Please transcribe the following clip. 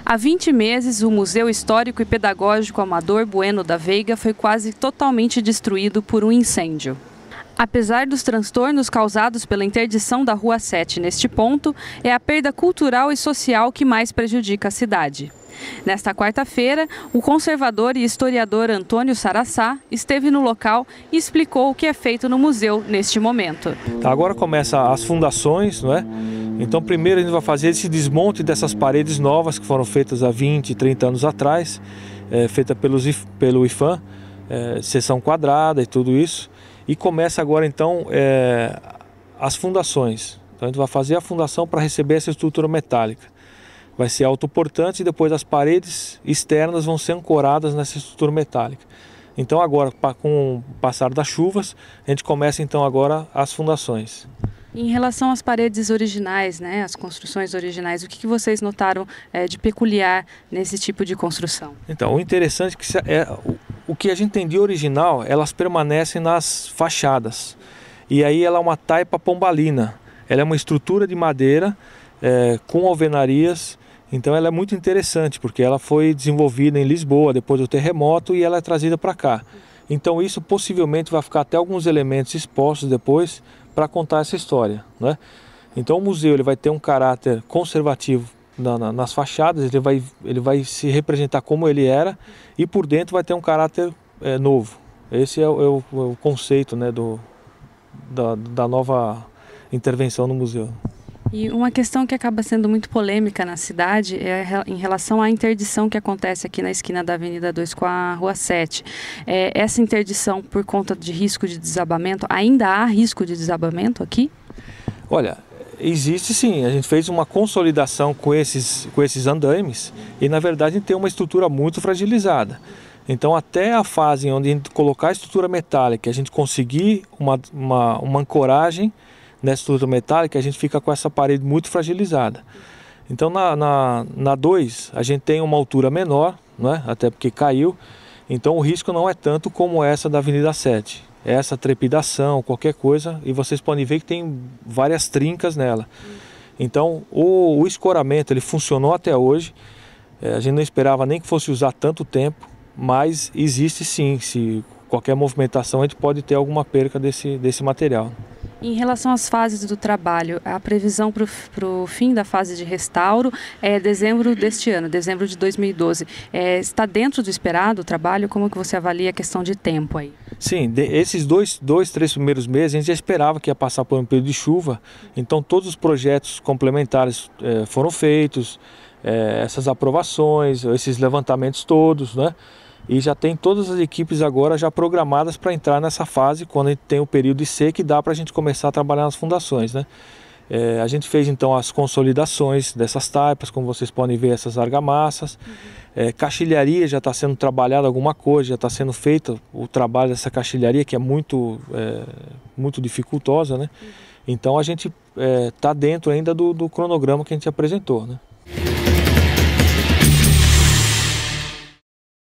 Há 20 meses, o Museu Histórico e Pedagógico Amador Bueno da Veiga foi quase totalmente destruído por um incêndio. Apesar dos transtornos causados pela interdição da Rua 7 neste ponto, é a perda cultural e social que mais prejudica a cidade. Nesta quarta-feira, o conservador e historiador Antônio Saraçá esteve no local e explicou o que é feito no museu neste momento. Agora começa as fundações, não é? Então primeiro a gente vai fazer esse desmonte dessas paredes novas que foram feitas há 20, 30 anos atrás, feita pelo IFAM, seção quadrada e tudo isso. E começa agora então as fundações. Então a gente vai fazer a fundação para receber essa estrutura metálica. Vai ser autoportante e depois as paredes externas vão ser ancoradas nessa estrutura metálica. Então agora, com o passar das chuvas, a gente começa então agora as fundações. Em relação às paredes originais, né, as construções originais, o que vocês notaram de peculiar nesse tipo de construção? Então, o interessante é que o que a gente tem de original, elas permanecem nas fachadas. E aí ela é uma taipa pombalina. Ela é uma estrutura de madeira com alvenarias. Então ela é muito interessante, porque ela foi desenvolvida em Lisboa depois do terremoto e ela é trazida para cá. Então isso possivelmente vai ficar até alguns elementos expostos depois para contar essa história, né? Então o museu ele vai ter um caráter conservativo nas fachadas, ele vai se representar como ele era e por dentro vai ter um caráter novo. Esse é o conceito, né, da nova intervenção no museu. E uma questão que acaba sendo muito polêmica na cidade é em relação à interdição que acontece aqui na esquina da Avenida 2 com a Rua 7. Essa interdição, por conta de risco de desabamento, ainda há risco de desabamento aqui? Olha, existe sim. A gente fez uma consolidação com esses andaimes e, na verdade, a gente tem uma estrutura muito fragilizada. Então, até a fase onde a gente colocar a estrutura metálica, a gente conseguir uma ancoragem nessa estrutura metálica, a gente fica com essa parede muito fragilizada. Então na 2 a gente tem uma altura menor, né? Até porque caiu, então o risco não é tanto como essa da Avenida 7. Essa trepidação, qualquer coisa, e vocês podem ver que tem várias trincas nela. Então o escoramento ele funcionou até hoje, a gente não esperava nem que fosse usar tanto tempo, mas existe sim, se qualquer movimentação a gente pode ter alguma perca desse material. Em relação às fases do trabalho, a previsão para o fim da fase de restauro é dezembro deste ano, dezembro de 2012. Está dentro do esperado o trabalho? Como que você avalia a questão de tempo aí? Sim, esses três primeiros meses a gente já esperava que ia passar por um período de chuva, então todos os projetos complementares foram feitos, essas aprovações, esses levantamentos todos, né? E já tem todas as equipes agora já programadas para entrar nessa fase, quando a gente tem o período de seca e dá para a gente começar a trabalhar nas fundações, né? A gente fez então as consolidações dessas taipas, como vocês podem ver, essas argamassas. Caixilharia já está sendo trabalhada alguma coisa, já está sendo feito o trabalho dessa caixilharia, que é muito dificultosa, né? Então a gente está dentro ainda do cronograma que a gente apresentou, né?